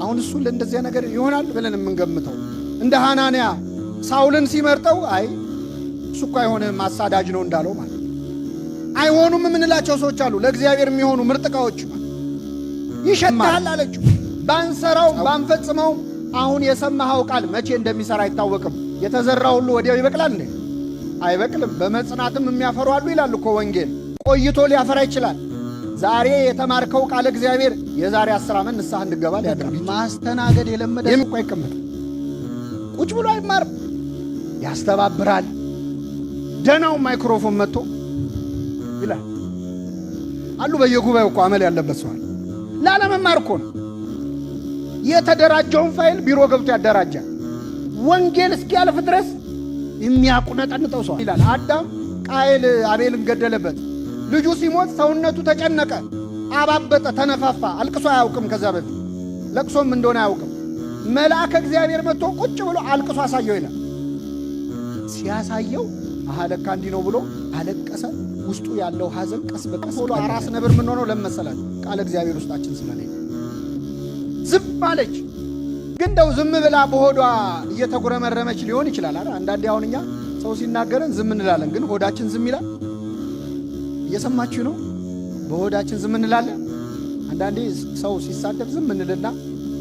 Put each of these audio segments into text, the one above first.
አሁን እሱ ለእንደዚያ ነገር ይሆናል ብለን የምንገምተው እንደ ሐናንያ ሳውልን ሲመርጠው አይ እሱ እኮ አይሆንም አሳዳጅ ነው እንዳለው ማለት አይሆኑም የምንላቸው ሰዎች አሉ። ለእግዚአብሔር የሚሆኑ ምርጥ ዕቃዎች ይሸታል አለችው። ባንሰራው ባንፈጽመው አሁን የሰማኸው ቃል መቼ እንደሚሰራ አይታወቅም። የተዘራው ሁሉ ወዲያው ይበቅላል እንዴ? አይበቅልም። በመጽናትም የሚያፈሩ አሉ ይላል እኮ ወንጌል። ቆይቶ ሊያፈራ ይችላል። ዛሬ የተማርከው ቃል እግዚአብሔር የዛሬ 10 ዓመት ንስሐ እንድገባ ሊያደርግ ማስተናገድ የለመደ እኮ አይቀመጥ ቁጭ ብሎ አይማርም። ያስተባብራል። ደናው ማይክሮፎን መጥቶ ይላል አሉ። በየጉባኤው እኮ አመል ያለበት ሰው ላለመማር እኮ ነው። የተደራጀውን ፋይል ቢሮ ገብቶ ያደራጃል። ወንጌል እስኪያልፍ ድረስ የሚያቁነጠንጠው ሰው ይላል። አዳም ቃየል አቤልን ገደለበት። ልጁ ሲሞት ሰውነቱ ተጨነቀ፣ አባበጠ፣ ተነፋፋ። አልቅሶ አያውቅም። ከዛ በፊት ለቅሶም እንደሆነ አያውቅም። መልአከ እግዚአብሔር መጥቶ ቁጭ ብሎ አልቅሶ አሳየው ይላል። ሲያሳየው አለካ እንዲህ ነው ብሎ አለቀሰ። ውስጡ ያለው ሐዘን ቀስ በቀስ ብሎ አራስ ነብር ምን ሆነው ለመሰላል ቃል እግዚአብሔር ውስጣችን ስለሌለ ዝም አለች። ግን እንደው ዝም ብላ በሆዷ እየተጉረመረመች ሊሆን ይችላል። አንዳንዴ አሁን እኛ ሰው ሲናገረን ዝም እንላለን፣ ግን ሆዳችን ዝም ይላል። እየሰማችሁ ነው? በሆዳችን ዝም እንላለን። አንዳንዴ ሰው ሲሳደብ ዝም እንልና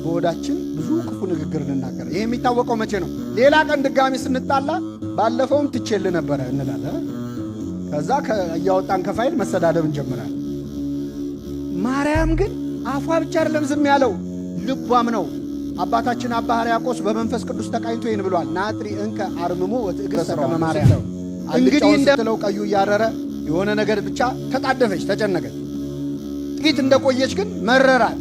በሆዳችን ብዙ ክፉ ንግግር እንናገር። ይሄ የሚታወቀው መቼ ነው? ሌላ ቀን ድጋሚ ስንጣላ ባለፈውም ትቼልህ ነበረ እንላለን። ከዛ እያወጣን ከፋይል መሰዳደብ እንጀምራለን። ማርያም ግን አፏ ብቻ አይደለም ዝም ያለው ልቧም ነው። አባታችን አባ ሕርያቆስ በመንፈስ ቅዱስ ተቃኝቶ ይህን ብሏል። ናጥሪ እንከ አርምሞ ወትዕግሥተ ከመ ማርያም። እንግዲህ እንደለው ቀዩ እያረረ የሆነ ነገር ብቻ ተጣደፈች፣ ተጨነቀች። ጥቂት እንደቆየች ግን መረራት።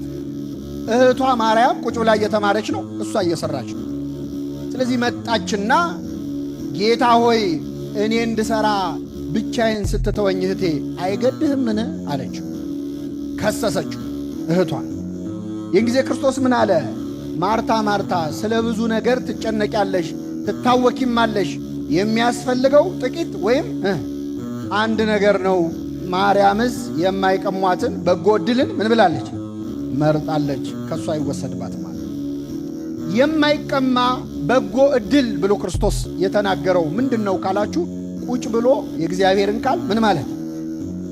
እህቷ ማርያም ቁጭ ብላ እየተማረች ነው፣ እሷ እየሰራች ነው። ስለዚህ መጣችና ጌታ ሆይ እኔ እንድሰራ ብቻዬን ስትተወኝ እህቴ አይገድህምን አለችው። ከሰሰችው እህቷን። ይህን ጊዜ ክርስቶስ ምን አለ? ማርታ ማርታ ስለ ብዙ ነገር ትጨነቂያለሽ፣ ትታወኪማለሽ። የሚያስፈልገው ጥቂት ወይም አንድ ነገር ነው። ማርያምስ የማይቀሟትን በጎ ዕድልን ምን ብላለች? መርጣለች። ከእሷ አይወሰድባትም ማለት የማይቀማ በጎ ዕድል ብሎ ክርስቶስ የተናገረው ምንድን ነው ካላችሁ፣ ቁጭ ብሎ የእግዚአብሔርን ቃል ምን ማለት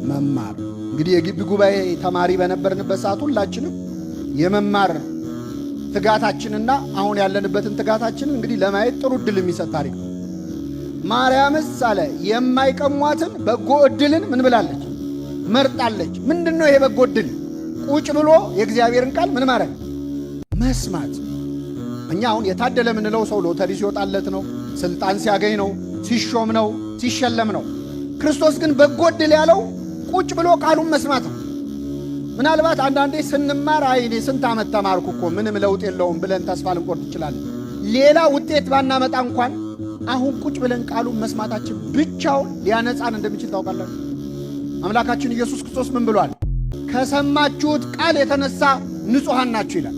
መማር። እንግዲህ የግቢ ጉባኤ ተማሪ በነበርንበት ሰዓት ሁላችንም የመማር ትጋታችንና አሁን ያለንበትን ትጋታችንን እንግዲህ ለማየት ጥሩ ዕድል የሚሰጥ ታሪክ ነው። ማርያምስ አለ የማይቀሟትን በጎ ዕድልን ምን ብላለች? መርጣለች። ምንድን ነው ይሄ በጎ ዕድል? ቁጭ ብሎ የእግዚአብሔርን ቃል ምን ማድረግ? መስማት። እኛ አሁን የታደለ የምንለው ሰው ሎተሪ ሲወጣለት ነው፣ ስልጣን ሲያገኝ ነው፣ ሲሾም ነው፣ ሲሸለም ነው። ክርስቶስ ግን በጎ ዕድል ያለው ቁጭ ብሎ ቃሉን መስማት ነው። ምናልባት አንዳንዴ ስንማር አይኔ ስንት ዓመት ተማርኩ እኮ ምንም ለውጥ የለውም ብለን ተስፋ ልንቆርጥ እንችላለን። ሌላ ውጤት ባናመጣ እንኳን አሁን ቁጭ ብለን ቃሉን መስማታችን ብቻውን ሊያነጻን እንደሚችል ታውቃላችሁ። አምላካችን ኢየሱስ ክርስቶስ ምን ብሏል? ከሰማችሁት ቃል የተነሳ ንጹሐን ናችሁ ይላል።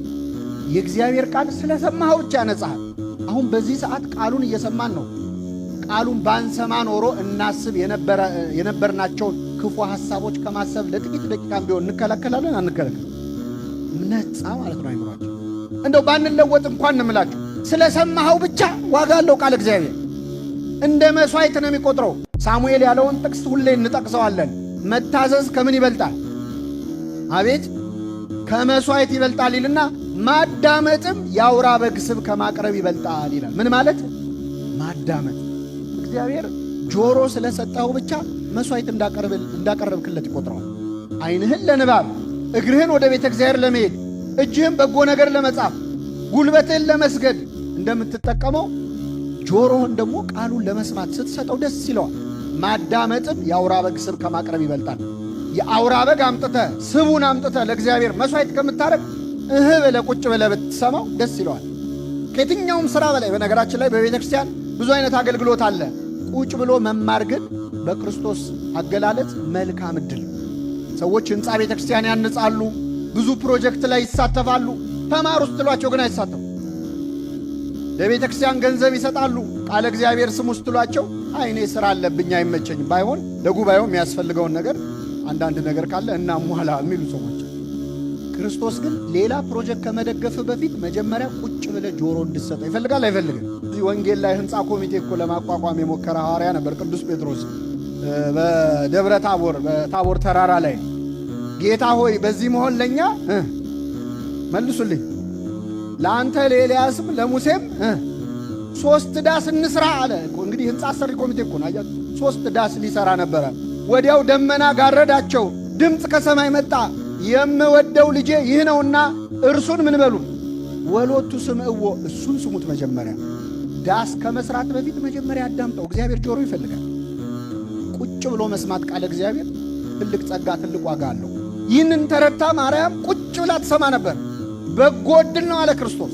የእግዚአብሔር ቃል ስለሰማኸው ብቻ ያነጻሃል። አሁን በዚህ ሰዓት ቃሉን እየሰማን ነው። ቃሉን ባንሰማ ኖሮ እናስብ የነበርናቸውን ክፉ ሐሳቦች ከማሰብ ለጥቂት ደቂቃም ቢሆን እንከለከላለን? አንከለከል። ነጻ ማለት ነው አይምሯችን። እንደው ባንለወጥ እንኳን እንምላችሁ ስለሰማኸው ብቻ ዋጋ አለው ቃል እግዚአብሔር። እንደ መሥዋዕት ነው የሚቆጥረው። ሳሙኤል ያለውን ጥቅስ ሁሌ እንጠቅሰዋለን። መታዘዝ ከምን ይበልጣል? አቤት ከመሥዋዕት ይበልጣል ይልና ማዳመጥም የአውራ በግ ስብ ከማቅረብ ይበልጣል ይላል። ምን ማለት? ማዳመጥ። እግዚአብሔር ጆሮ ስለሰጠኸው ብቻ መሥዋዕት እንዳቀረብክለት ይቆጥረዋል። ዓይንህን ለንባብ፣ እግርህን ወደ ቤተ እግዚአብሔር ለመሄድ፣ እጅህን በጎ ነገር ለመጻፍ፣ ጉልበትህን ለመስገድ እንደምትጠቀመው ጆሮህን ደግሞ ቃሉን ለመስማት ስትሰጠው ደስ ይለዋል። ማዳመጥም የአውራ በግ ስብ ከማቅረብ ይበልጣል። የአውራ በግ አምጥተህ ስቡን አምጥተህ ለእግዚአብሔር መሥዋዕት ከምታረግ ብለህ ቁጭ ብለህ ብትሰማው ደስ ይለዋል። ከየትኛውም ሥራ በላይ በነገራችን ላይ በቤተ ክርስቲያን ብዙ አይነት አገልግሎት አለ። ቁጭ ብሎ መማር ግን በክርስቶስ አገላለጽ መልካም ዕድል። ሰዎች ሕንፃ ቤተ ክርስቲያን ያንጻሉ፣ ብዙ ፕሮጀክት ላይ ይሳተፋሉ። ተማሩ ስትሏቸው ግን አይሳተፉ። ለቤተ ክርስቲያን ገንዘብ ይሰጣሉ፣ ቃለ እግዚአብሔር ስሙ ስትሏቸው አይኔ ሥራ አለብኝ አይመቸኝም፣ ባይሆን ለጉባኤው የሚያስፈልገውን ነገር አንዳንድ ነገር ካለ እናሟላ የሚሉ ሰዎች ክርስቶስ ግን ሌላ ፕሮጀክት ከመደገፍ በፊት መጀመሪያ ቁጭ ብለ ጆሮ እንድሰጠው ይፈልጋል አይፈልግም? እዚህ ወንጌል ላይ ህንፃ ኮሚቴ እኮ ለማቋቋም የሞከረ ሐዋርያ ነበር ቅዱስ ጴጥሮስ። በደብረ ታቦር በታቦር ተራራ ላይ ጌታ ሆይ በዚህ መሆን ለኛ መልሱልኝ፣ ለአንተ ለኤልያስም ለሙሴም 3 ዳስ እንስራ አለ። እንግዲህ ህንፃ አሰሪ ኮሚቴ እኮ ነው። አያችሁ 3 ዳስ ሊሰራ ነበረ። ወዲያው ደመና ጋረዳቸው፣ ድምፅ ከሰማይ መጣ፣ የምወደው ልጄ ይህ ነውና እርሱን ምን በሉ ወሎቱ ስምዕዎ፣ እሱን ስሙት። መጀመሪያ ዳስ ከመስራት በፊት መጀመሪያ አዳምጠው። እግዚአብሔር ጆሮ ይፈልጋል። ቁጭ ብሎ መስማት ቃለ እግዚአብሔር ትልቅ ጸጋ፣ ትልቅ ዋጋ አለው። ይህንን ተረድታ ማርያም ቁጭ ብላ ትሰማ ነበር። በጎ ዕድል ነው አለ ክርስቶስ።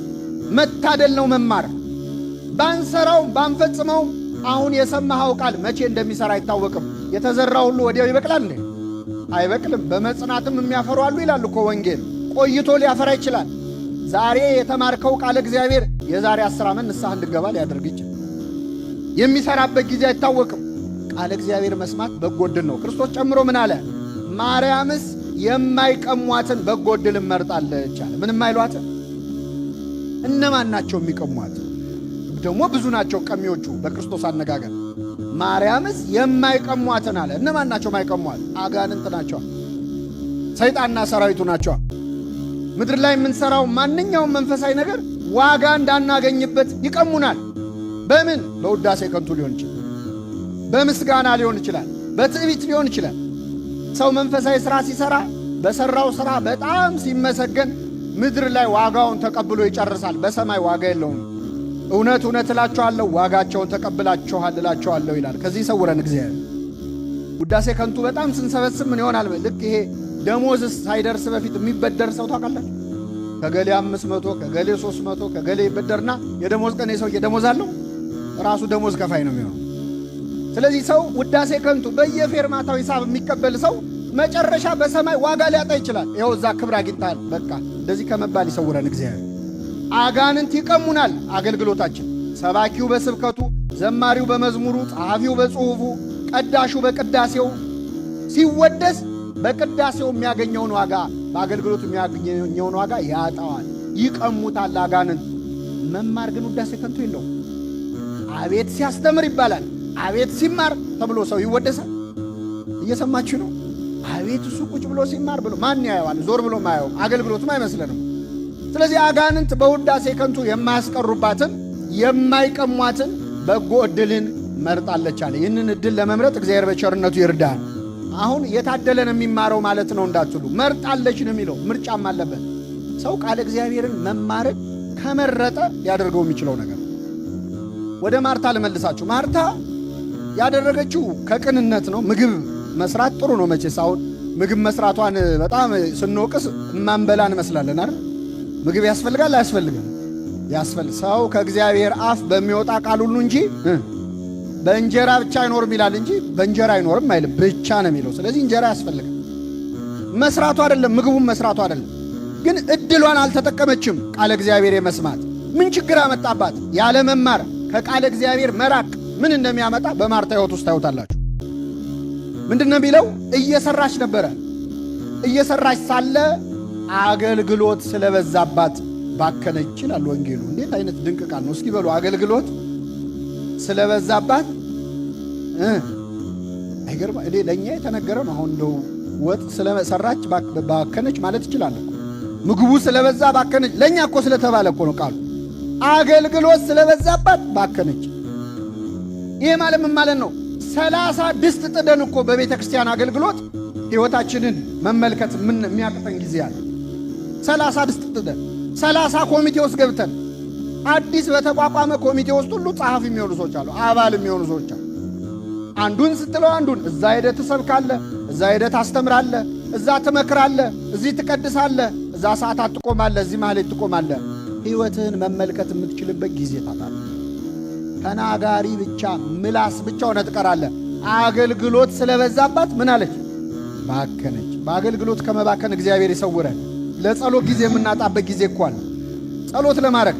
መታደል ነው መማር። ባንሰራው ባንፈጽመው አሁን የሰማኸው ቃል መቼ እንደሚሰራ አይታወቅም። የተዘራው ሁሉ ወዲያው ይበቅላል እንዴ? አይበቅልም። በመጽናትም የሚያፈሩ አሉ ይላል እኮ ወንጌል። ቆይቶ ሊያፈራ ይችላል። ዛሬ የተማርከው ቃለ እግዚአብሔር የዛሬ 10 ዓመት ንስሐ እንድገባ ሊያደርግ ይችላል። የሚሰራበት ጊዜ አይታወቅም። ቃለ እግዚአብሔር መስማት በጎ ዕድል ነው። ክርስቶስ ጨምሮ ምን አለ? ማርያምስ የማይቀሟትን በጎ ዕድል መርጣለች አለ። ምንም አይሏትን። እነማን ናቸው የሚቀሟት? ደግሞ ብዙ ናቸው ቀሚዎቹ በክርስቶስ አነጋገር። ማርያምስ የማይቀሟትን አለ። እነማን ናቸው የማይቀሟት? አጋንንት ናቸው፣ ሰይጣንና ሰራዊቱ ናቸው። ምድር ላይ የምንሰራው ማንኛውም መንፈሳዊ ነገር ዋጋ እንዳናገኝበት ይቀሙናል። በምን? በውዳሴ ከንቱ ሊሆን ይችላል፣ በምስጋና ሊሆን ይችላል፣ በትዕቢት ሊሆን ይችላል። ሰው መንፈሳዊ ሥራ ሲሰራ በሠራው ሥራ በጣም ሲመሰገን ምድር ላይ ዋጋውን ተቀብሎ ይጨርሳል። በሰማይ ዋጋ የለውም። እውነት እውነት እላችኋለሁ ዋጋቸውን ተቀብላችኋል እላችኋለሁ ይላል። ከዚህ ሰውረን እግዚአብሔር። ውዳሴ ከንቱ በጣም ስንሰበስብ ምን ይሆናል? ልክ ይሄ ደሞዝ ሳይደርስ በፊት የሚበደር ሰው ታውቃላችሁ? ከገሌ 500 ከገሌ 300 ከገሌ ይበደርና የደሞዝ ቀን የሰው የደሞዝ አለው ራሱ ደሞዝ ከፋይ ነው የሚሆነው። ስለዚህ ሰው ውዳሴ ከንቱ በየፌርማታው ሂሳብ የሚቀበል ሰው መጨረሻ በሰማይ ዋጋ ሊያጣ ይችላል። ይኸው እዛ ክብር አግኝታል በቃ እንደዚህ ከመባል ይሰውረን እግዚአብሔር። አጋንንት ይቀሙናል አገልግሎታችን። ሰባኪው በስብከቱ፣ ዘማሪው በመዝሙሩ፣ ጸሐፊው በጽሑፉ፣ ቀዳሹ በቅዳሴው ሲወደስ በቅዳሴው የሚያገኘውን ዋጋ በአገልግሎቱ የሚያገኘውን ዋጋ ያጣዋል። ይቀሙታል አጋንንት። መማር ግን ውዳሴ ከንቱ የለው። አቤት ሲያስተምር ይባላል፣ አቤት ሲማር ተብሎ ሰው ይወደሳል። እየሰማችሁ ነው? አቤት እሱ ቁጭ ብሎ ሲማር ብሎ ማን ያየዋል? ዞር ብሎ ማየው አገልግሎቱም አይመስለንም። ስለዚህ አጋንንት በውዳሴ ከንቱ የማያስቀሩባትን የማይቀሟትን በጎ ዕድልን መርጣለች አለ። ይህንን ዕድል ለመምረጥ እግዚአብሔር በቸርነቱ ይርዳል። አሁን የታደለን የሚማረው ማለት ነው እንዳትሉ፣ መርጣለች ነው የሚለው። ምርጫም አለበት። ሰው ቃለ እግዚአብሔርን መማርን ከመረጠ ሊያደርገው የሚችለው ነገር። ወደ ማርታ ልመልሳችሁ። ማርታ ያደረገችው ከቅንነት ነው። ምግብ መስራት ጥሩ ነው መቼስ። አሁን ምግብ መስራቷን በጣም ስንወቅስ እማንበላ እንመስላለን አይደል? ምግብ ያስፈልጋል አያስፈልግም? ሰው ከእግዚአብሔር አፍ በሚወጣ ቃል ሁሉ እንጂ በእንጀራ ብቻ አይኖርም ይላል እንጂ በእንጀራ አይኖርም አይልም፣ ብቻ ነው የሚለው። ስለዚህ እንጀራ ያስፈልጋል። መስራቱ አይደለም ምግቡን መስራቱ አይደለም፣ ግን እድሏን አልተጠቀመችም። ቃለ እግዚአብሔር የመስማት ምን ችግር አመጣባት? ያለ መማር ከቃለ እግዚአብሔር መራቅ ምን እንደሚያመጣ በማርታ ሕይወት ውስጥ ታዩታላችሁ። ምንድነው የሚለው? እየሰራች ነበረ። እየሰራች ሳለ አገልግሎት ስለበዛባት ባከነች ይላል ወንጌሉ። እንዴት አይነት ድንቅ ቃል ነው! እስኪ በሉ አገልግሎት ስለበዛባት አይገርም? እኔ ለኛ የተነገረ ነው። አሁን እንደው ወጥ ስለሰራች ባከነች ማለት ይችላል። ምግቡ ስለበዛ ባከነች ለኛ እኮ ስለተባለ እኮ ነው ቃሉ። አገልግሎት ስለበዛባት ባከነች። ይሄ ማለት ምን ማለት ነው? 30 ድስት ጥደን እኮ በቤተ ክርስቲያን አገልግሎት ሕይወታችንን መመልከት ምን የሚያቅተን ጊዜ አለ። 30 ድስት ጥደን 30 ኮሚቴ ውስጥ ገብተን አዲስ በተቋቋመ ኮሚቴ ውስጥ ሁሉ ጸሐፊ የሚሆኑ ሰዎች አሉ፣ አባል የሚሆኑ ሰዎች አሉ። አንዱን ስትለው አንዱን እዛ ሄደህ ትሰብካለህ፣ እዛ ሄደህ ታስተምራለህ፣ እዛ ትመክራለህ፣ እዚህ ትቀድሳለህ፣ እዛ ሰዓታት ትቆማለህ፣ እዚህ ማህሌት ትቆማለህ። ሕይወትህን መመልከት የምትችልበት ጊዜ ታጣለህ። ተናጋሪ ብቻ ምላስ ብቻ ሆነ ትቀራለህ። አገልግሎት ስለበዛባት ምን አለች? ባከነች። በአገልግሎት ከመባከን እግዚአብሔር ይሰውረን። ለጸሎት ጊዜ የምናጣበት ጊዜ እኮ አለ። ጸሎት ለማድረግ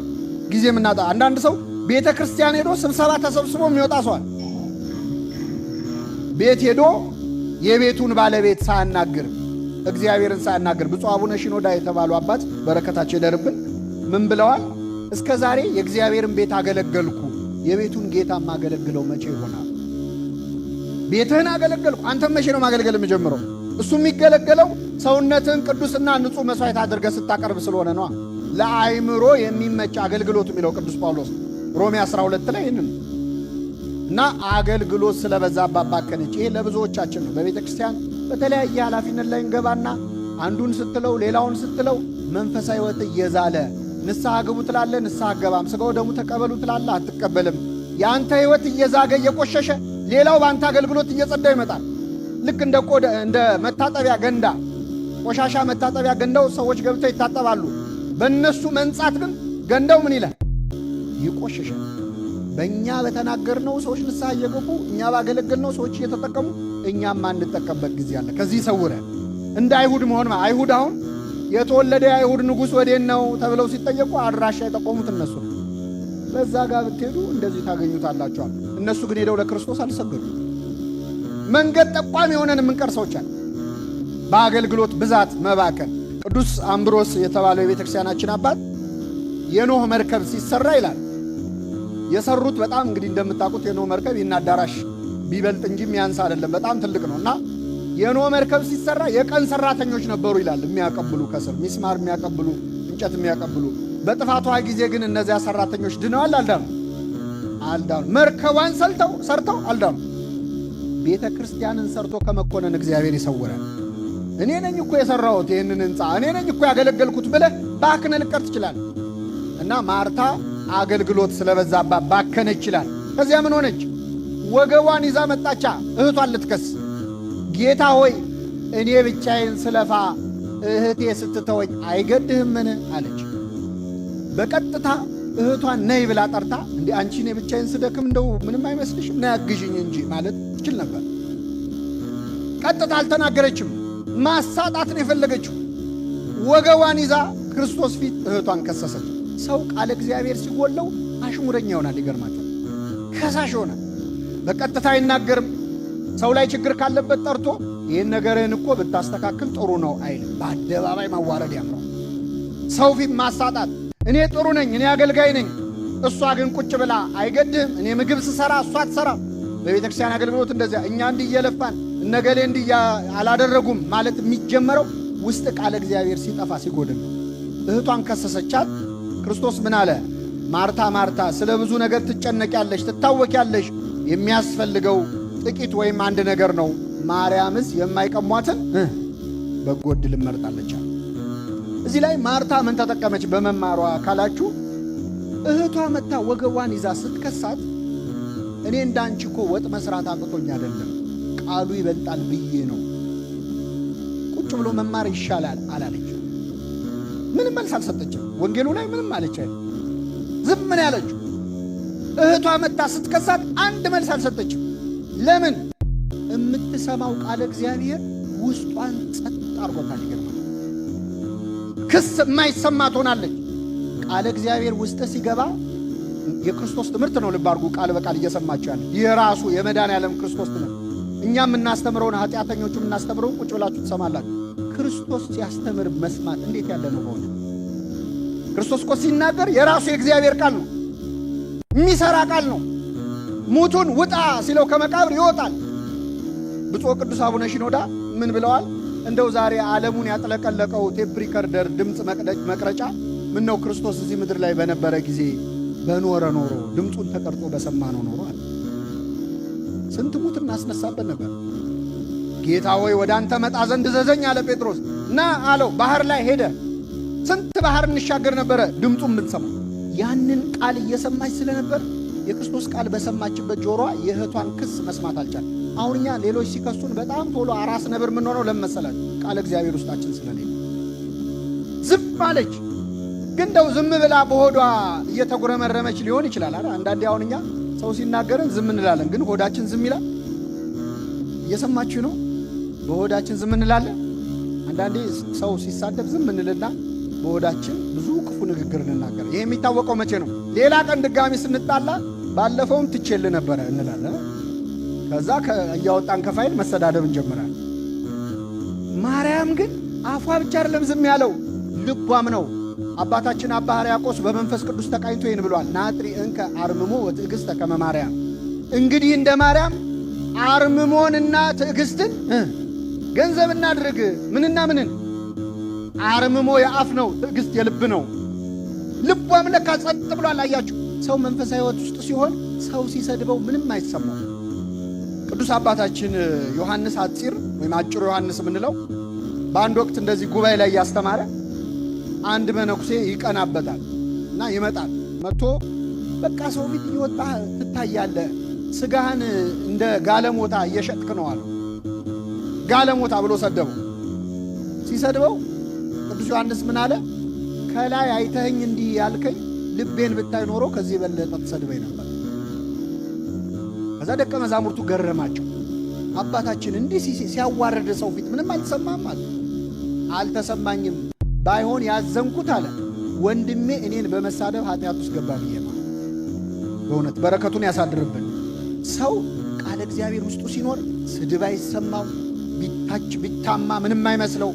ጊዜ የምናጣ አንዳንድ ሰው ቤተ ክርስቲያን ሄዶ ስብሰባ ተሰብስቦ የሚወጣ ሰዋል። ቤት ሄዶ የቤቱን ባለቤት ሳያናግር እግዚአብሔርን ሳያናገር ብፁዕ አቡነ ሺኖዳ የተባሉ አባት በረከታቸው ይደርብን ምን ብለዋል? እስከ ዛሬ የእግዚአብሔርን ቤት አገለገልኩ፣ የቤቱን ጌታ ማገለግለው መቼ ይሆናል? ቤትህን አገለገልኩ፣ አንተም መቼ ነው ማገልገል የምጀምረው? እሱ የሚገለገለው ሰውነትን ቅዱስና ንጹሕ መስዋዕት አድርገህ ስታቀርብ ስለሆነ ነው። ለአይምሮ የሚመች አገልግሎት የሚለው ቅዱስ ጳውሎስ ሮሜ 12 ላይ ይህንን እና አገልግሎት ስለበዛባት ባከነች። ይሄ ለብዙዎቻችን ነው። በቤተ ክርስቲያን በተለያየ ኃላፊነት ላይ እንገባና አንዱን ስትለው ሌላውን ስትለው መንፈሳዊ ሕይወት እየዛለ ንስሐ ግቡ ትላለህ፣ ንስሐ አገባም። ሥጋው ደሙ ተቀበሉ ትላለህ፣ አትቀበልም። የአንተ ሕይወት እየዛገ እየቆሸሸ ሌላው በአንተ አገልግሎት እየጸዳ ይመጣል። ልክ እንደ መታጠቢያ ገንዳ፣ ቆሻሻ መታጠቢያ ገንዳው ሰዎች ገብተው ይታጠባሉ። በእነሱ መንጻት ግን ገንዳው ምን ይላል? ይቆሸሻል። በእኛ በተናገርነው ሰዎች ንስሐ እየገቡ እኛ ባገለገልነው ሰዎች እየተጠቀሙ እኛም ማንጠቀምበት ጊዜ አለ። ከዚህ ይሰውረን። እንደ አይሁድ መሆን አይሁድ አሁን የተወለደ የአይሁድ ንጉሥ ወዴት ነው ተብለው ሲጠየቁ አድራሻ የጠቆሙት እነሱ ነው። በዛ ጋር ብትሄዱ እንደዚህ ታገኙታላችኋል። እነሱ ግን ሄደው ለክርስቶስ አልሰገዱ። መንገድ ጠቋሚ የሆነን የምንቀር ሰዎች አለ። በአገልግሎት ብዛት መባከን። ቅዱስ አምብሮስ የተባለው የቤተ ክርስቲያናችን አባት የኖህ መርከብ ሲሰራ ይላል የሰሩት በጣም እንግዲህ እንደምታውቁት የኖህ መርከብ ይህን አዳራሽ ቢበልጥ እንጂ የሚያንስ አይደለም፣ በጣም ትልቅ ነው እና የኖህ መርከብ ሲሰራ የቀን ሰራተኞች ነበሩ ይላል። የሚያቀብሉ ከስር ሚስማር የሚያቀብሉ እንጨት የሚያቀብሉ። በጥፋቷ ጊዜ ግን እነዚያ ሰራተኞች ድነዋል? አልዳኑ? አልዳኑ። መርከቧን ሰርተው አልዳኑ። ቤተ ክርስቲያንን ሰርቶ ከመኮነን እግዚአብሔር ይሰውራል። እኔ ነኝ እኮ የሰራሁት ይህንን ሕንፃ፣ እኔ ነኝ እኮ ያገለገልኩት ብለህ ባክነ ልቀር ትችላለህ። እና ማርታ አገልግሎት ስለበዛባት ባከነ ይችላል። ከዚያ ምን ሆነች? ወገቧን ይዛ መጣቻ እህቷን ልትከስ። ጌታ ሆይ እኔ ብቻዬን ስለፋ እህቴ ስትተወኝ አይገድህምን አለች። በቀጥታ እህቷን ነይ ብላ ጠርታ እንዴ አንቺ እኔ ብቻዬን ስደክም እንደው ምንም አይመስልሽም? ነይ አግዥኝ እንጂ ማለት ትችል ነበር። ቀጥታ አልተናገረችም። ማሳጣት ነው የፈለገችው። ወገቧን ይዛ ክርስቶስ ፊት እህቷን ከሰሰች። ሰው ቃለ እግዚአብሔር ሲጎለው አሽሙረኛ ይሆናል። ይገርማቸዋል። ከሳሽ ይሆናል። በቀጥታ አይናገርም። ሰው ላይ ችግር ካለበት ጠርቶ ይህን ነገርህን እኮ ብታስተካክል ጥሩ ነው አይልም። በአደባባይ ማዋረድ ያምረው። ሰው ፊት ማሳጣት። እኔ ጥሩ ነኝ፣ እኔ አገልጋይ ነኝ፣ እሷ ግን ቁጭ ብላ አይገድህም። እኔ ምግብ ስሰራ እሷ ትሰራ። በቤተ ክርስቲያን አገልግሎት እንደዚያ እኛ እንዲህ እየለፋን እነገሌ እንዲህ አላደረጉም ማለት የሚጀመረው ውስጥ ቃለ እግዚአብሔር ሲጠፋ ሲጎድል ነው። እህቷን ከሰሰቻት። ክርስቶስ ምን አለ? ማርታ ማርታ ስለ ብዙ ነገር ትጨነቂያለሽ፣ ትታወቂያለሽ። የሚያስፈልገው ጥቂት ወይም አንድ ነገር ነው። ማርያምስ የማይቀሟትን በጎ ዕድል መርጣለች። እዚህ ላይ ማርታ ምን ተጠቀመች በመማሯ ካላችሁ፣ እህቷ መታ ወገቧን ይዛ ስትከሳት እኔ እንዳንቺ እኮ ወጥ መስራት አቅቶኝ አይደለም ቃሉ ይበልጣል ብዬ ነው፣ ቁጭ ብሎ መማር ይሻላል አላለች። ምንም መልስ አልሰጠችም። ወንጌሉ ላይ ምንም አለች አይደል? ዝም ምን ያለችው? እህቷ መታ ስትከሳት አንድ መልስ አልሰጠችም። ለምን? የምትሰማው ቃለ እግዚአብሔር ውስጧን ጸጥ አድርጎታል። ይገርማል። ክስ የማይሰማ ትሆናለች። ቃለ እግዚአብሔር ውስጥ ሲገባ የክርስቶስ ትምህርት ነው። ልብ አድርጉ። ቃል በቃል እየሰማችሁ ያለ ይህ ራሱ የመድኃኔዓለም ክርስቶስ ትምህርት። እኛ የምናስተምረውን ኃጢአተኞቹ የምናስተምረውን ቁጭ ብላችሁ ትሰማላችሁ። ክርስቶስ ሲያስተምር መስማት እንዴት ያለ ነው! በሆነ ክርስቶስ እኮ ሲናገር የራሱ የእግዚአብሔር ቃል ነው፣ የሚሰራ ቃል ነው። ሙቱን ውጣ ሲለው ከመቃብር ይወጣል። ብፁዕ ቅዱስ አቡነ ሺኖዳ ምን ብለዋል? እንደው ዛሬ ዓለሙን ያጥለቀለቀው ቴፕ ሪከርደር ድምፅ መቅረጫ ምን ነው ክርስቶስ እዚህ ምድር ላይ በነበረ ጊዜ በኖረ ኖሮ ድምፁን ተቀርጾ በሰማ ነው ኖሮ አለ። ስንት ሙት እናስነሳበት ነበር። ጌታ ሆይ ወደ አንተ መጣ ዘንድ እዘዘኝ አለ ጴጥሮስ። ና አለው። ባህር ላይ ሄደ። ስንት ባህር እንሻገር ነበረ ድምፁን ብንሰማ። ያንን ቃል እየሰማች ስለነበር የክርስቶስ ቃል በሰማችበት ጆሮዋ የእህቷን ክስ መስማት አልቻል። አሁን እኛ ሌሎች ሲከሱን በጣም ቶሎ አራስ ነብር የምንሆነው ለመሰላል ቃል እግዚአብሔር ውስጣችን ስለሌለ ዝም አለች። ግን እንደው ዝም ብላ በሆዷ እየተጉረመረመች ሊሆን ይችላል። አንዳንዴ አሁን እኛ ሰው ሲናገርን ዝም እንላለን፣ ግን ሆዳችን ዝም ይላል። እየሰማችሁ ነው? በሆዳችን ዝም እንላለን። አንዳንዴ ሰው ሲሳደብ ዝም እንልና በሆዳችን ብዙ ክፉ ንግግር እንናገር። ይሄ የሚታወቀው መቼ ነው? ሌላ ቀን ድጋሚ ስንጣላ ባለፈውም ትቼል ነበረ እንላለን። ከዛ እያወጣን ከፋይል መሰዳደብ እንጀምራለን። ማርያም ግን አፏ ብቻ አይደለም ዝም ያለው ልቧም ነው። አባታችን አባ ሕርያቆስ በመንፈስ ቅዱስ ተቃኝቶ ይህን ብሏል። ናጥሪ እንከ አርምሞ ወትዕግሥተ ከመ ማርያም። እንግዲህ እንደ ማርያም አርምሞንና ትዕግሥትን ገንዘብ እናድርግ። ምንና ምንን? አርምሞ የአፍ ነው፣ ትዕግሥት የልብ ነው። ልቧም ለካ ጸጥ ብሏል። አያችሁ፣ ሰው መንፈሳዊ ሕይወት ውስጥ ሲሆን ሰው ሲሰድበው ምንም አይሰማው። ቅዱስ አባታችን ዮሐንስ ሐጺር ወይም አጭሩ ዮሐንስ የምንለው በአንድ ወቅት እንደዚህ ጉባኤ ላይ እያስተማረ አንድ መነኩሴ ይቀናበታል እና ይመጣል። መጥቶ በቃ ሰው ፊት እየወጣ ትታያለህ፣ ስጋህን እንደ ጋለሞታ እየሸጥክ ነው አለው። ጋለሞታ ብሎ ሰደበው። ሲሰድበው ቅዱስ ዮሐንስ ምን አለ? ከላይ አይተኸኝ እንዲህ ያልከኝ ልቤን ብታይ ኖሮ ከዚህ የበለጠ ትሰድበኝ ነበር። ከዛ ደቀ መዛሙርቱ ገረማቸው። አባታችን እንዲህ ሲያዋረደ ሰው ፊት ምንም አልተሰማም አለ። አልተሰማኝም፣ ባይሆን ያዘንኩት አለ ወንድሜ እኔን በመሳደብ ኃጢአት ውስጥ ገባ ብዬ ነው። በእውነት በረከቱን ያሳድርብን። ሰው ቃለ እግዚአብሔር ውስጡ ሲኖር ስድብ አይሰማው፣ ቢታች ቢታማ ምንም አይመስለው።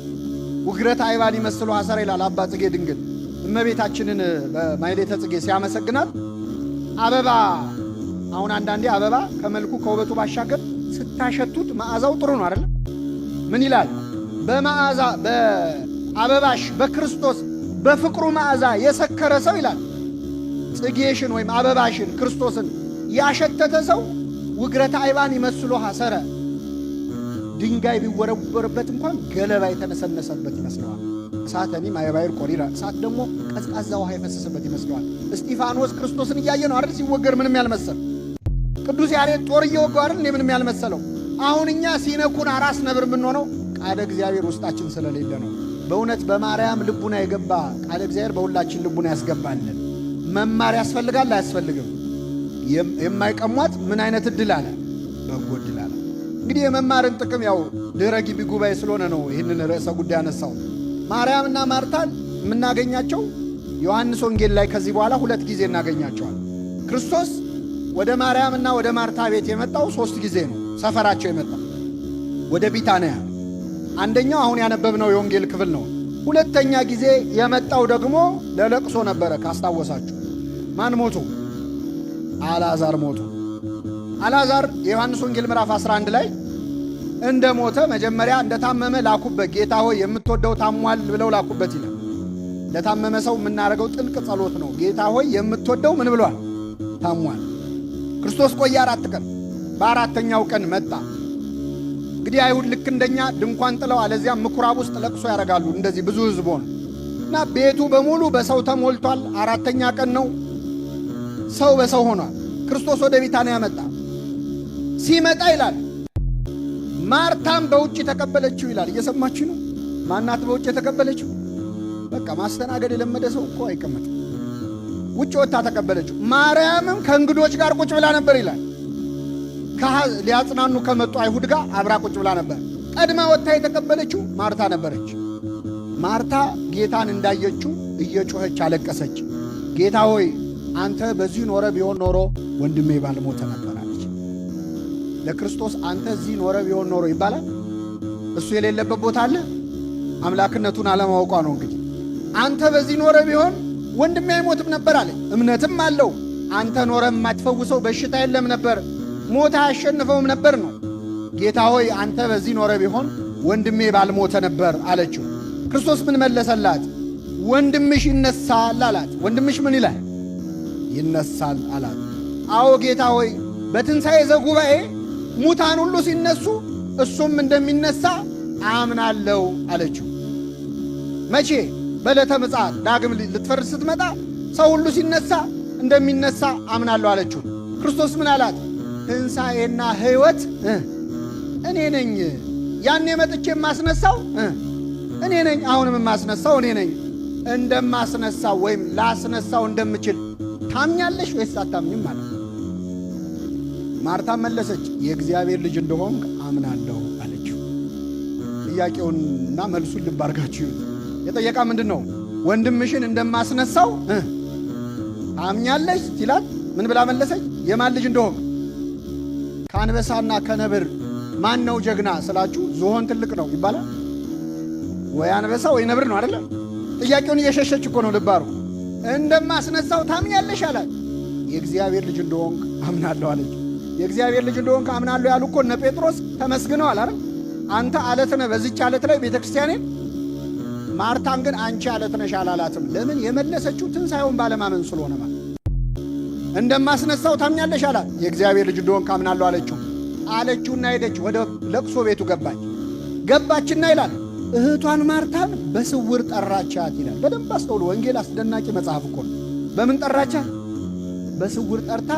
ውግረት አይባን ይመስሉ ሐሰረ ይላል አባ ጽጌ ድንግል እመቤታችንን በማኅሌተ ጽጌ ሲያመሰግናት አበባ አሁን አንዳንዴ አበባ ከመልኩ ከውበቱ ባሻገር ስታሸቱት መዓዛው ጥሩ ነው አይደል? ምን ይላል? በመዓዛ በአበባሽ በክርስቶስ በፍቅሩ መዓዛ የሰከረ ሰው ይላል ጽጌሽን ወይም አበባሽን ክርስቶስን ያሸተተ ሰው ውግረተ አይባን ይመስሉ ሐሰረ ድንጋይ ቢወረወርበት እንኳን ገለባ የተነሰነሰበት ይመስለዋል። እሳተኒ ማየባይር ቆሪራ እሳት ደግሞ ቀዝቃዛ ውሃ የፈሰሰበት ይመስለዋል። እስጢፋኖስ ክርስቶስን እያየ ነው አይደል ሲወገር ምንም ያልመሰል። ቅዱስ ያሬድ ጦር እየወጋው አይደል ምንም ያልመሰለው። አሁን እኛ ሲነኩን አራስ ነብር የምንሆነው ቃለ እግዚአብሔር ውስጣችን ስለሌለ ነው። በእውነት በማርያም ልቡና የገባ ቃለ እግዚአብሔር በሁላችን ልቡና ያስገባልን። መማር ያስፈልጋል አያስፈልግም? የማይቀሟት ምን አይነት እድል አለ? በጎ እድል አለ። እንግዲህ የመማርን ጥቅም ያው ድኅረ ግቢ ጉባኤ ስለሆነ ነው ይህንን ርዕሰ ጉዳይ ያነሳው። ማርያምና ማርታን የምናገኛቸው ዮሐንስ ወንጌል ላይ ከዚህ በኋላ 2 ጊዜ እናገኛቸዋል። ክርስቶስ ወደ ማርያምና ወደ ማርታ ቤት የመጣው 3 ጊዜ ነው። ሰፈራቸው የመጣው ወደ ቢታንያ፣ አንደኛው አሁን ያነበብነው የወንጌል ክፍል ነው። 2ኛ ጊዜ የመጣው ደግሞ ለለቅሶ ነበረ። ካስታወሳችሁ ማን ሞቱ? አልዓዛር ሞቱ። አልዓዛር የዮሐንስ ወንጌል ምዕራፍ 11 ላይ እንደ ሞተ መጀመሪያ እንደ ታመመ ላኩበት። ጌታ ሆይ የምትወደው ታሟል ብለው ላኩበት ይላል። ለታመመ ሰው የምናደርገው ጥልቅ ጸሎት ነው። ጌታ ሆይ የምትወደው ምን ብሏል? ታሟል። ክርስቶስ ቆየ 4 ቀን። በ4ኛው ቀን መጣ። እንግዲህ አይሁድ ልክ እንደኛ ድንኳን ጥለው አለዚያም ምኩራብ ውስጥ ለቅሶ ያደርጋሉ። እንደዚህ ብዙ ሕዝብ ሆነ እና ቤቱ በሙሉ በሰው ተሞልቷል። 4ኛ ቀን ነው። ሰው በሰው ሆኗል። ክርስቶስ ወደ ቢታንያ መጣ። ሲመጣ ይላል ማርታም በውጭ ተቀበለችው ይላል። እየሰማችሁ ነው? ማናት በውጭ የተቀበለችው? በቃ ማስተናገድ የለመደ ሰው እኮ አይቀመጥም። ውጭ ወጥታ ተቀበለችው። ማርያምም ከእንግዶች ጋር ቁጭ ብላ ነበር ይላል። ሊያጽናኑ ከመጡ አይሁድ ጋር አብራ ቁጭ ብላ ነበር። ቀድማ ወጥታ የተቀበለችው ማርታ ነበረች። ማርታ ጌታን እንዳየችው እየጮኸች አለቀሰች። ጌታ ሆይ አንተ በዚህ ኖረ ቢሆን ኖሮ ወንድሜ ባልሞተ ነበር አለች። ለክርስቶስ አንተ እዚህ ኖረ ቢሆን ኖሮ ይባላል? እሱ የሌለበት ቦታ አለ? አምላክነቱን አለማወቋ ነው። እንግዲህ አንተ በዚህ ኖረ ቢሆን ወንድሜ አይሞትም ነበር አለ። እምነትም አለው። አንተ ኖረ የማትፈውሰው በሽታ የለም ነበር፣ ሞት አያሸንፈውም ነበር ነው። ጌታ ሆይ አንተ በዚህ ኖረ ቢሆን ወንድሜ ባልሞተ ነበር አለችው። ክርስቶስ ምን መለሰላት? ወንድምሽ ይነሳል አላት። ወንድምሽ ምን ይላል? ይነሳል አላት። አዎ ጌታ ሆይ በትንሣኤ ዘጉባኤ ሙታን ሁሉ ሲነሱ እሱም እንደሚነሳ አምናለሁ አለችው። መቼ? በዕለተ ምጽአት ዳግም ልትፈርድ ስትመጣ ሰው ሁሉ ሲነሳ እንደሚነሳ አምናለሁ አለችው። ክርስቶስ ምን አላት? ትንሣኤና ሕይወት እኔ ነኝ። ያኔ መጥቼ የማስነሳው እኔ ነኝ። አሁንም የማስነሳው እኔ ነኝ። እንደማስነሳው ወይም ላስነሳው እንደምችል ታምኛለሽ ወይስ አታምኝም ማለት ነው። ማርታ መለሰች፣ የእግዚአብሔር ልጅ እንደሆንክ አምናለሁ አለችው። ጥያቄውንና መልሱን ልብ አድርጋችሁ የጠየቃ ምንድን ነው? ወንድምሽን እንደማስነሳው ታምኛለሽ ሲላት ምን ብላ መለሰች? የማን ልጅ እንደሆንክ። ከአንበሳና ከነብር ማን ነው ጀግና ስላችሁ ዝሆን ትልቅ ነው ይባላል ወይ አንበሳ ወይ ነብር ነው አይደል? ጥያቄውን እየሸሸች እኮ ነው። ልባሩ እንደማስነሳው ታምኛለሽ አላት። የእግዚአብሔር ልጅ እንደሆንክ አምናለሁ አለች። የእግዚአብሔር ልጅ እንደሆንክ አምናለሁ ያሉ እኮ እነ ጴጥሮስ ተመስግነዋል አይደል? አንተ አለት ነህ፣ በዚህች አለት ላይ ቤተክርስቲያኔን። ማርታን ግን አንቺ አለት ነሽ አላላትም። ለምን? የመለሰችው ትንሣኤውን ባለማመን ስለሆነ ማለት። እንደማስነሳው ታምኛለሽ አላት። የእግዚአብሔር ልጅ እንደሆንክ አምናለሁ አለችው። አለችውና ሄደች፣ ወደ ለቅሶ ቤቱ ገባችና ይላል እህቷን ማርታን በስውር ጠራቻት ይላል። በደንብ አስተውሉ። ወንጌል አስደናቂ መጽሐፍ እኮ ነው። በምን ጠራቻት? በስውር ጠርታ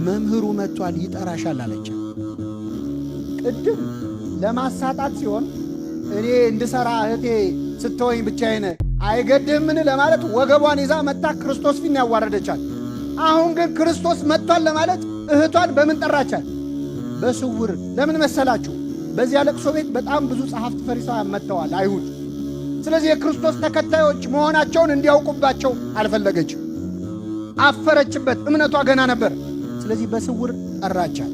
መምህሩ መጥቷል ይጠራሻል አለቻት። ቅድም ለማሳጣት ሲሆን እኔ እንድሰራ እህቴ ስትወኝ ብቻዬን አይገድህምን ለማለት ወገቧን ይዛ መጣ ክርስቶስ ፊት ያዋረደቻት። አሁን ግን ክርስቶስ መጥቷል ለማለት እህቷን በምን ጠራቻት? በስውር። ለምን መሰላችሁ? በዚያ ለቅሶ ቤት በጣም ብዙ ጸሐፍት ፈሪሳውያን መጥተዋል፣ አይሁድ። ስለዚህ የክርስቶስ ተከታዮች መሆናቸውን እንዲያውቁባቸው አልፈለገችም። አፈረችበት። እምነቷ ገና ነበር። ስለዚህ በስውር ጠራቻት።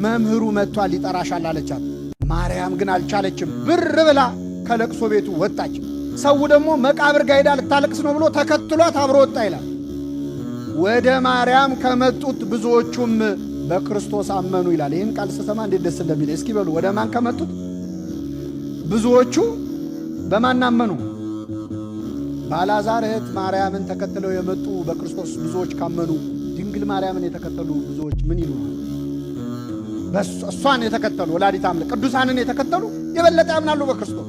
መምህሩ መጥቷል ይጠራሻል አለቻት። ማርያም ግን አልቻለችም። ብር ብላ ከለቅሶ ቤቱ ወጣች። ሰው ደግሞ መቃብር ጋር ሄዳ ልታለቅስ ነው ብሎ ተከትሏት አብሮ ወጣ ይላል። ወደ ማርያም ከመጡት ብዙዎቹም በክርስቶስ አመኑ ይላል። ይህን ቃል ስሰማ እንዴት ደስ እንደሚል እስኪ በሉ። ወደ ማን ከመጡት? ብዙዎቹ በማን አመኑ? ባላዛር እህት ማርያምን ተከትለው የመጡ በክርስቶስ ብዙዎች ካመኑ፣ ድንግል ማርያምን የተከተሉ ብዙዎች ምን ይሉ? እሷን የተከተሉ ወላዲተ አምላክ ቅዱሳንን የተከተሉ የበለጠ ያምናሉ በክርስቶስ።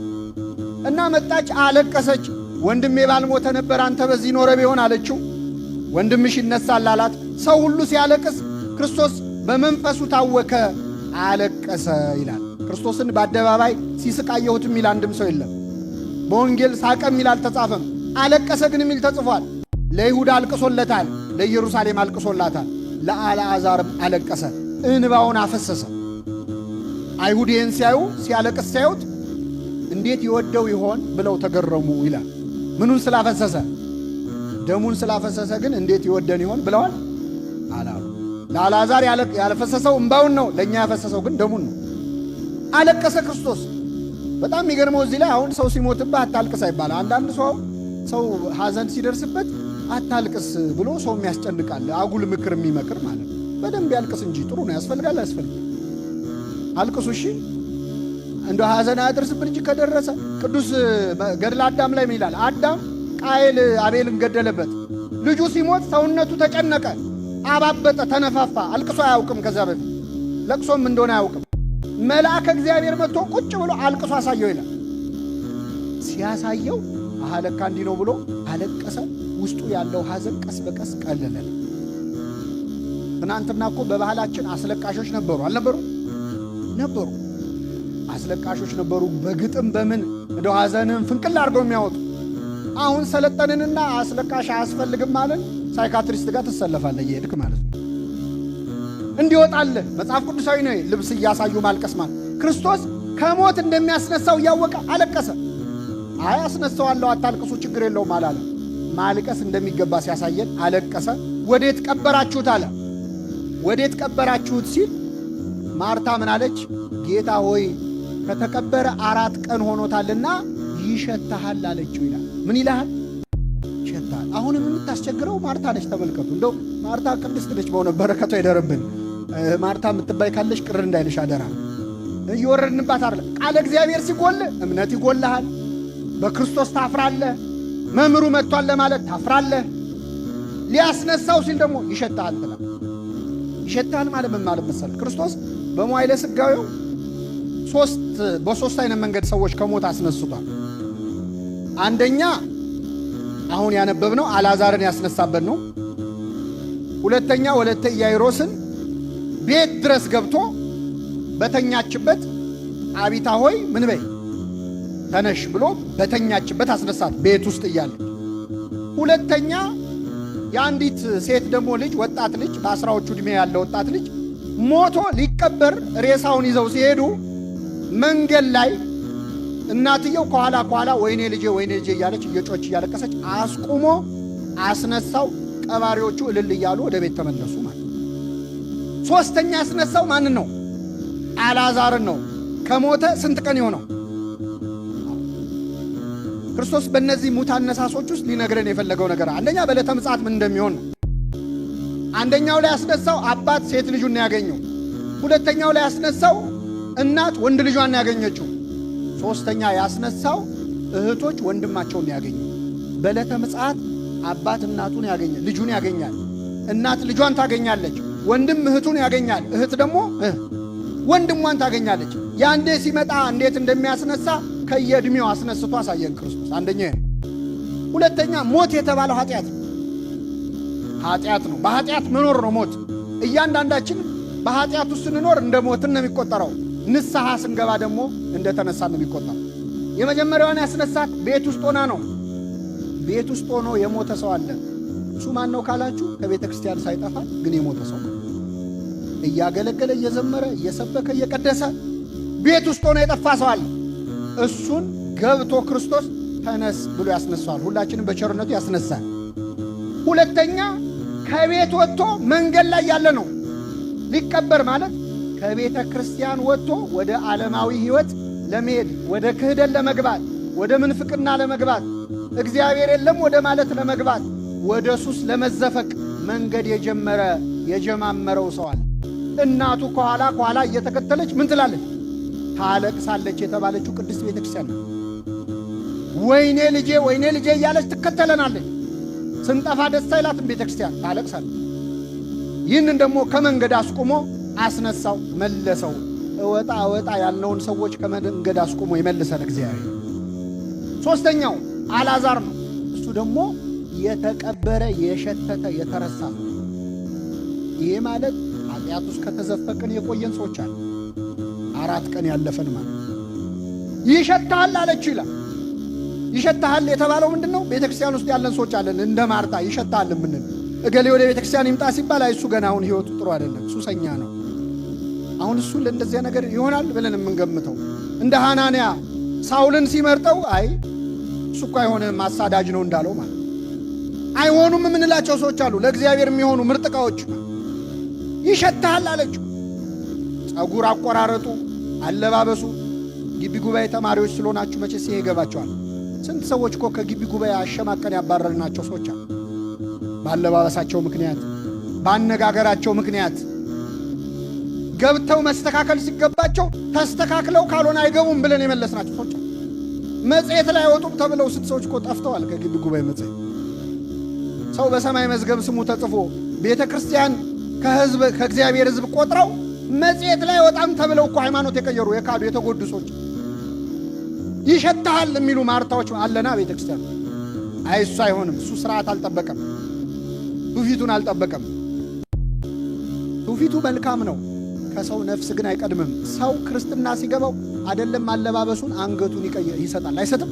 እና መጣች፣ አለቀሰች። ወንድሜ ባልሞተ ነበር፣ አንተ በዚህ ኖረ ቢሆን አለችው። ወንድምሽ ይነሳል አላት። ሰው ሁሉ ሲያለቅስ ክርስቶስ በመንፈሱ ታወከ፣ አለቀሰ ይላል። ክርስቶስን በአደባባይ ሲስቅ አየሁት የሚል አንድም ሰው የለም። በወንጌል ሳቀ የሚል አልተጻፈም። አለቀሰ ግን የሚል ተጽፏል። ለይሁዳ አልቅሶለታል፣ ለኢየሩሳሌም አልቅሶላታል፣ ለአልዓዛርም አለቀሰ፣ እንባውን አፈሰሰ። አይሁድ ይህን ሲያዩ ሲያለቅስ ሲያዩት እንዴት ይወደው ይሆን ብለው ተገረሙ ይላል። ምኑን ስላፈሰሰ? ደሙን ስላፈሰሰ ግን እንዴት ይወደን ይሆን ብለዋል አላሉ። ለአልዓዛር ያልፈሰሰው እምባውን ነው፣ ለእኛ ያፈሰሰው ግን ደሙን ነው። አለቀሰ ክርስቶስ። በጣም የሚገርመው እዚህ ላይ አሁን ሰው ሲሞትብህ አታልቅስ አይባልም። አንዳንድ ሰው ሐዘን ሲደርስበት አታልቅስ ብሎ ሰው የሚያስጨንቃል፣ አጉል ምክር የሚመክር ማለት ነው። በደንብ ያልቅስ እንጂ ጥሩ ነው። ያስፈልጋል። አልቅሱ እሺ። እንደ ሐዘን አያደርስብን እንጂ ከደረሰ ቅዱስ ገድለ አዳም ላይ ምን ይላል? አዳም ቃየል አቤልን ገደለበት። ልጁ ሲሞት ሰውነቱ ተጨነቀ፣ አባበጠ፣ ተነፋፋ። አልቅሶ አያውቅም። ከዛ በፊት ለቅሶም እንደሆነ አያውቅም። መልአከ እግዚአብሔር መጥቶ ቁጭ ብሎ አልቅሶ አሳየው ይላል። ሲያሳየው አለካ እንዲህ ነው ብሎ አለቀሰ። ውስጡ ያለው ሐዘን ቀስ በቀስ ቀለለ። ትናንትና እኮ በባህላችን አስለቃሾች ነበሩ አልነበሩ? ነበሩ። አስለቃሾች ነበሩ። በግጥም በምን እንደው ሐዘንን ፍንቅል አድርገው የሚያወጡ። አሁን ሰለጠንንና አስለቃሽ አያስፈልግም ማለት ሳይካትሪስት ጋር ትሰለፋለህ እየሄድክ ማለት ነው። እንዲወጣልህ መጽሐፍ ቅዱሳዊ ነው። ልብስ እያሳዩ ማልቀስ ማለት ክርስቶስ ከሞት እንደሚያስነሳው እያወቀ አለቀሰ። አይ አስነሳዋለሁ አታልቅሱ ችግር የለውም አላለ። ማልቀስ እንደሚገባ ሲያሳየን አለቀሰ። ወዴት ቀበራችሁት አለ። ወዴት ቀበራችሁት ሲል ማርታ ምን አለች? ጌታ ሆይ ከተቀበረ 4 ቀን ሆኖታልና ይሸታሃል አለችው ይላል። ምን ይልሃል? ይሸታሃል። አሁንም የምታስቸግረው ማርታ ነች። ተመልከቱ። እንደው ማርታ ቅድስት ነች። በእውነት በረከቷ ይደርብን። ማርታ የምትባይ ካለሽ ቅር እንዳይልሽ አደራ። እየወረድንባት አይደለም። ቃለ እግዚአብሔር ሲጎል እምነት ይጎልሃል። በክርስቶስ ታፍራለህ። መምህሩ መጥቷል ለማለት ታፍራለህ። ሊያስነሳው ሲል ደግሞ ይሸታሃል ትላለህ። ይሸታሃል ማለት ምን ማለት መሰለህ? ክርስቶስ በመዋዕለ ሥጋዌው በሶስት አይነት መንገድ ሰዎች ከሞት አስነስቷል። አንደኛ አሁን ያነበብነው አልዓዛርን ያስነሳበት ነው። ሁለተኛ ወለተ ኢያኢሮስን ቤት ድረስ ገብቶ በተኛችበት አቢታ ሆይ ምን በይ ተነሽ ብሎ በተኛችበት አስነሳት፣ ቤት ውስጥ እያለች። ሁለተኛ የአንዲት ሴት ደግሞ ልጅ ወጣት ልጅ በ10ዎቹ ዕድሜ ያለ ወጣት ልጅ ሞቶ ሊቀበር ሬሳውን ይዘው ሲሄዱ መንገድ ላይ እናትየው ከኋላ ወይኔ ልጄ እያለች እየጮች እያለቀሰች አስቁሞ አስነሳው። ቀባሪዎቹ እልል እያሉ ወደ ቤት ተመለሱ ማለት። ሶስተኛ ያስነሳው ማንን ነው? አልዓዛርን ነው። ከሞተ ስንት ቀን ይሆነው? ክርስቶስ በእነዚህ ሙት አነሳሶች ውስጥ ሊነግረን የፈለገው ነገር አንደኛ በዕለተ ምጽአት ምን እንደሚሆን ነው። አንደኛው ላይ ያስነሳው አባት ሴት ልጁን ያገኘው፣ ሁለተኛው ላይ ያስነሳው እናት ወንድ ልጇን ያገኘችው፣ ሶስተኛ ያስነሳው እህቶች ወንድማቸውን ያገኙ። በዕለተ ምጽአት አባት እናቱን ያገኛል፣ ልጁን ያገኛል። እናት ልጇን ታገኛለች፣ ወንድም እህቱን ያገኛል፣ እህት ደግሞ ወንድሟን ታገኛለች። ያንዴ ሲመጣ እንዴት እንደሚያስነሳ ከየዕድሜው አስነስቶ አሳየን ክርስቶስ። አንደኛ ሁለተኛ ሞት የተባለው ኃጢአት ነው። ኃጢአት ነው። በኃጢአት መኖር ነው ሞት። እያንዳንዳችን በኃጢአት ውስጥ ስንኖር እንደ ሞትን ነው የሚቆጠረው። ንስሐ ስንገባ ደግሞ እንደ ተነሳ ነው የሚቆጠረው። የመጀመሪያውን ያስነሳት ቤት ውስጥ ሆና ነው። ቤት ውስጥ ሆኖ የሞተ ሰው አለ። እሱ ማን ነው ካላችሁ ከቤተ ክርስቲያን ሳይጠፋ ግን የሞተ ሰው እያገለገለ እየዘመረ እየሰበከ እየቀደሰ ቤት ውስጥ ሆኖ የጠፋ ሰው አለ። እሱን ገብቶ ክርስቶስ ተነስ ብሎ ያስነሳዋል። ሁላችንም በቸርነቱ ያስነሳል። ሁለተኛ ከቤት ወጥቶ መንገድ ላይ ያለ ነው። ሊቀበር ማለት ከቤተ ክርስቲያን ወጥቶ ወደ ዓለማዊ ሕይወት ለመሄድ፣ ወደ ክህደት ለመግባት፣ ወደ ምንፍቅና ለመግባት፣ እግዚአብሔር የለም ወደ ማለት ለመግባት፣ ወደ ሱስ ለመዘፈቅ መንገድ የጀማመረው ሰው አለ። እናቱ ከኋላ እየተከተለች ምን ትላለች? ታለቅሳለች የተባለችው ቅድስት ቤተ ክርስቲያን ነው። ወይኔ ልጄ እያለች ትከተለናለች። ስንጠፋ ደስ አይላትም ቤተ ክርስቲያን፣ ታለቅሳለች። ይህንን ደግሞ ከመንገድ አስቁሞ አስነሳው፣ መለሰው። እወጣ ያልነውን ሰዎች ከመንገድ አስቁሞ ይመልሰን እግዚአብሔር። ሦስተኛው አልዓዛር ነው። እሱ ደግሞ የተቀበረ የሸተተ የተረሳ ነው። ይሄ ማለት ኃጢአት ውስጥ ከተዘፈቅን የቆየን ሰዎች አለ 4 ቀን ያለፈን ማለት ይሸታል አለችው ይላል። ይሸታል የተባለው ምንድን ነው? ቤተ ክርስቲያን ውስጥ ያለን ሰዎች አለን እንደ ማርታ ይሸታል የምንል እገሌ ወደ ቤተ ክርስቲያን ይምጣ ሲባል እሱ ገና አሁን ሕይወቱ ጥሩ አይደለም፣ ሱሰኛ ነው። አሁን እሱ ለእንደዚያ ነገር ይሆናል ብለን የምንገምተው እንደ ሐናንያ ሳውልን ሲመርጠው እሱ እኮ አይሆንም አሳዳጅ ነው እንዳለው ማለት አይሆኑም የምንላቸው ሰዎች አሉ። ለእግዚአብሔር የሚሆኑ ምርጥ ዕቃዎች ይሸታል አለችው። ጸጉር አቆራረጡ፣ አለባበሱ ግቢ ጉባኤ ተማሪዎች ስለሆናችሁ መቼስ ይሄ ይገባቸዋል። ስንት ሰዎች እኮ ከግቢ ጉባኤ አሸማቀን ያባረርናቸው ሰዎች አሉ። ባለባበሳቸው ምክንያት፣ ባነጋገራቸው ምክንያት ገብተው መስተካከል ሲገባቸው ተስተካክለው ካልሆነ አይገቡም ብለን የመለስናቸው ሰዎች አሉ። መጽሔት ላይ አይወጡም ተብለው ስንት ሰዎች እኮ ጠፍተዋል ከግቢ ጉባኤ መጽሔት። ሰው በሰማይ መዝገብ ስሙ ተጽፎ ቤተ ክርስቲያን ከእግዚአብሔር ሕዝብ ቆጥረው መጽሔት ላይ ወጣም ተብለው እኮ ሃይማኖት የቀየሩ የካዱ የተጎዱ ሰዎች ይሸታል የሚሉ ማርታዎች አለና ቤተ ክርስቲያን እሱ አይሆንም። እሱ ስርዓት አልጠበቀም፣ ትውፊቱን አልጠበቀም። ትውፊቱ መልካም ነው፣ ከሰው ነፍስ ግን አይቀድምም። ሰው ክርስትና ሲገባው አይደለም አለባበሱን አንገቱን ይሰጣል። አይሰጥም?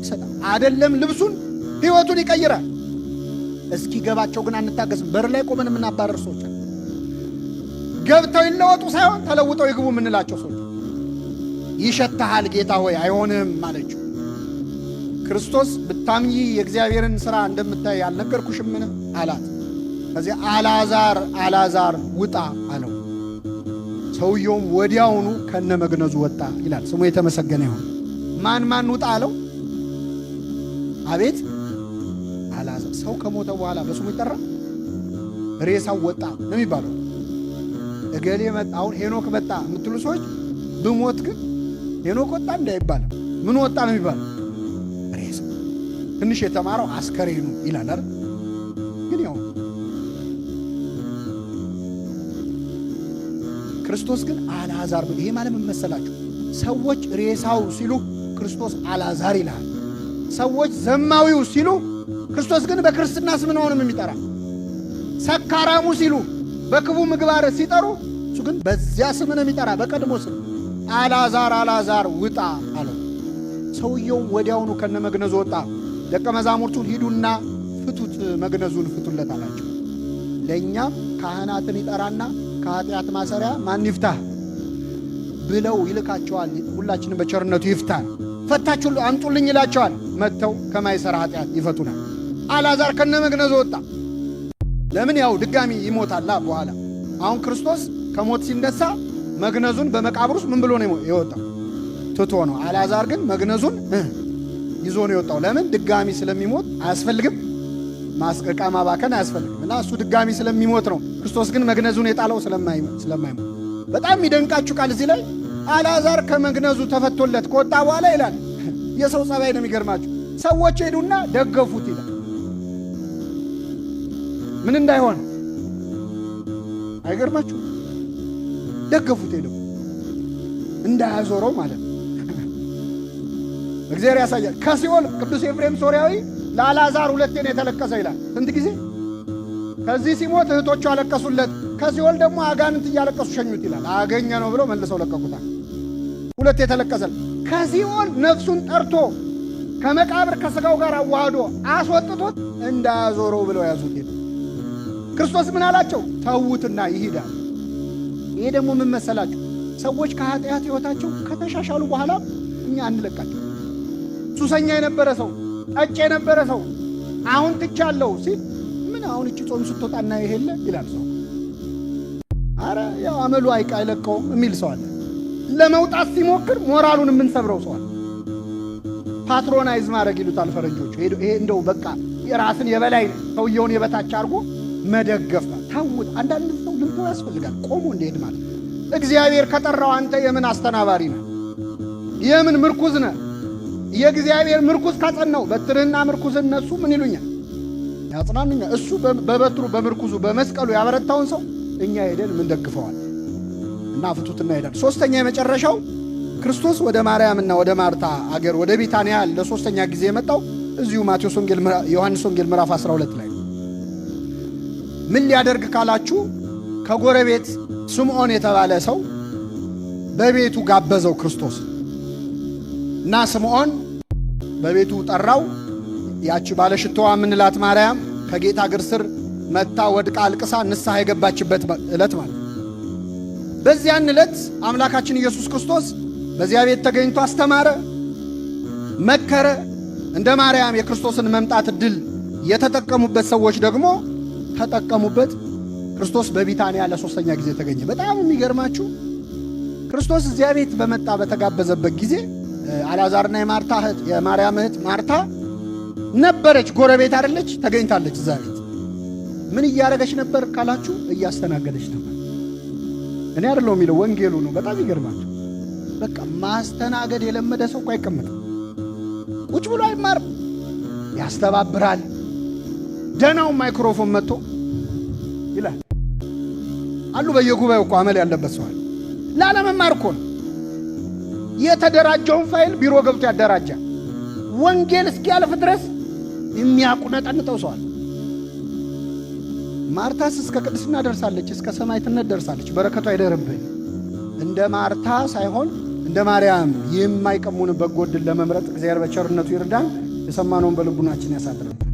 ይሰጣል። አይደለም ልብሱን ሕይወቱን ይቀይራል። እስኪ ገባቸው ግን አንታገስም። በር ላይ ቆመን የምናባረር ሰዎች ገብተው ይለወጡ ሳይሆን ተለውጠው ይግቡ የምንላቸው ሰዎች ይሸታሃል ጌታ ሆይ አይሆንም አለችው። ክርስቶስ ብታምኚ የእግዚአብሔርን ሥራ እንደምታይ አልነገርኩሽምን አላት። ከዚያ አልዓዛር ውጣ አለው። ሰውየውም ወዲያውኑ ከነ መግነዙ ወጣ ይላል። ስሙ የተመሰገነ ይሁን። ማን ውጣ አለው? አቤት አልዓዛር። ሰው ከሞተ በኋላ በስሙ ይጠራ? ሬሳው ወጣ ነው የሚባለው። እገሌ መጣ፣ አሁን ሄኖክ መጣ የምትሉ ሰዎች ብሞት ግን ሄኖክ ወጣ እንዳይባል ምን ወጣ ነው የሚባለው? ሬሳ። ትንሽ የተማረው አስከሬኑ ይላል አይደል? ግን ያው ክርስቶስ ግን አልዓዛር ብሎ ይሄ ማለት ምን መሰላችሁ? ሰዎች ሬሳው ሲሉ ክርስቶስ አልዓዛር ይላል። ሰዎች ዘማዊው ሲሉ ክርስቶስ ግን በክርስትና ስም ነው የሚጠራ። ሰካራሙ ሲሉ በክቡ ምግባር ሲጠሩ እሱ ግን በዚያ ስም ነው የሚጠራ፣ በቀድሞ ስም አልዓዛር ውጣ አለው። ሰውየው ወዲያውኑ ከነ መግነዙ ወጣ። ደቀ መዛሙርቱን ሂዱና ፍቱት፣ መግነዙን ፍቱለት አላቸው። ለእኛም ካህናትን ይጠራና ከኃጢአት ማሰሪያ ማን ይፍታህ ብለው ይልካቸዋል። ሁላችንም በቸርነቱ ይፍታን፣ ፈታችሁ አምጡልኝ ይላቸዋል። መጥተው ከማይሰራ ኃጢአት ይፈቱናል። አልዓዛር ከነ መግነዙ ወጣ። ለምን? ያው ድጋሚ ይሞታላ በኋላ። አሁን ክርስቶስ ከሞት ሲነሳ መግነዙን በመቃብር ውስጥ ምን ብሎ ነው የወጣው? ትቶ ነው። አልዓዛር ግን መግነዙን ይዞ ነው የወጣው። ለምን? ድጋሚ ስለሚሞት አያስፈልግም፣ ማስቀቃ ማባከን አያስፈልግም። እና እሱ ድጋሚ ስለሚሞት ነው። ክርስቶስ ግን መግነዙን የጣለው ስለማይሞት። በጣም የሚደንቃችሁ ቃል እዚህ ላይ አልዓዛር ከመግነዙ ተፈቶለት ከወጣ በኋላ ይላል፣ የሰው ጸባይ ነው የሚገርማችሁ። ሰዎች ሄዱና ደገፉት ይላል። ምን እንዳይሆን አይገርማችሁ? ደገፉት ሄደው እንዳያዞረው ማለት ነው። እግዚአብሔር ያሳያል። ከሲኦል ቅዱስ ኤፍሬም ሶርያዊ ለአልዓዛር 2 ነው የተለቀሰ ይላል። ስንት ጊዜ? ከዚህ ሲሞት እህቶቹ አለቀሱለት፣ ከሲኦል ደግሞ አጋንንት እያለቀሱ ሸኙት ይላል። አገኘ ነው ብለው መልሰው ለቀቁታል። 2 የተለቀሰ ከሲኦል ነፍሱን ጠርቶ ከመቃብር ከሥጋው ጋር አዋህዶ አስወጥቶት እንዳያዞረው ብለው ያዙት ይላል። ክርስቶስ ምን አላቸው? ተዉትና ይሂዳል። ይሄ ደግሞ ምን መሰላችሁ? ሰዎች ከኃጢአት ሕይወታቸው ከተሻሻሉ በኋላ እኛ አንለቃቸው። ሱሰኛ የነበረ ሰው፣ ጠጭ የነበረ ሰው አሁን ትቻለሁ ሲል ምን አሁን እቺ ጾም ስትወጣና ይሄለ ይላል ሰው። አረ ያው አመሉ አይለቀውም የሚል ሰው አለ። ለመውጣት ሲሞክር ሞራሉን የምንሰብረው ሰው አለ። ፓትሮናይዝ ማድረግ ይሉታል ፈረንጆቹ። ይሄ እንደው በቃ የራስን የበላይ ሰውየውን የበታች አድርጎ መደገፍ። ታውት አንዳንድ ሰው ልንተው ያስፈልጋል፣ ቆሞ እንደሄድ ማለት። እግዚአብሔር ከጠራው አንተ የምን አስተናባሪ ነህ? የምን ምርኩዝ ነህ? የእግዚአብሔር ምርኩዝ ካጸናው በትርህና ምርኩዝ እነሱ ምን ይሉኛል? ያጽናኑኛል። እሱ በበትሩ በምርኩዙ በመስቀሉ ያበረታውን ሰው እኛ ሄደን ምን ደግፈዋል እና ፍቱትና ሄዳል። ሶስተኛ የመጨረሻው ክርስቶስ ወደ ማርያምና ወደ ማርታ አገር ወደ ቢታንያ ለሶስተኛ ጊዜ የመጣው እዚሁ ዮሐንስ ወንጌል ምዕራፍ 12 ላይ ምን ሊያደርግ ካላችሁ ከጎረቤት ስምዖን የተባለ ሰው በቤቱ ጋበዘው ክርስቶስ እና ስምዖን በቤቱ ጠራው። ያቺ ባለሽቶዋ ምንላት ማርያም ከጌታ እግር ስር መታ ወድቃ አልቅሳ ንስሐ የገባችበት ዕለት ማለት። በዚያን ዕለት አምላካችን ኢየሱስ ክርስቶስ በዚያ ቤት ተገኝቶ አስተማረ፣ መከረ። እንደ ማርያም የክርስቶስን መምጣት ዕድል የተጠቀሙበት ሰዎች ደግሞ ተጠቀሙበት። ክርስቶስ በቢታንያ ለሶስተኛ ጊዜ ተገኘ። በጣም የሚገርማችሁ ክርስቶስ እዚያ ቤት በመጣ በተጋበዘበት ጊዜ አልዓዛርና የማርታ እህት የማርያም እህት ማርታ ነበረች፣ ጎረቤት አይደለች፣ ተገኝታለች እዛ ቤት። ምን እያደረገች ነበር ካላችሁ እያስተናገደች ነበር። እኔ አይደለሁም የሚለው ወንጌሉ ነው። በጣም ይገርማችሁ። በቃ ማስተናገድ የለመደ ሰው እኮ አይቀመጥም፣ ቁጭ ብሎ አይማርም፣ ያስተባብራል። ደናው ማይክሮፎን መጥቶ ይላል አሉ። በየጉባኤው እኮ አመል ያለበት ሰው አለ። ላለመማር እኮ ነው። የተደራጀውን ፋይል ቢሮ ገብቶ ያደራጃል። ወንጌል እስኪያልፍ ድረስ የሚያቁነጠንጠው ሰው አለ። ማርታስ እስከ ቅድስና ደርሳለች፣ እስከ ሰማዕትነት ደርሳለች። በረከቱ አይደርብን። እንደ ማርታ ሳይሆን እንደ ማርያም የማይቀሙን በጎ ዕድል ለመምረጥ እግዚአብሔር በቸርነቱ ይርዳን። የሰማነውን በልቡናችን ያሳድርብን።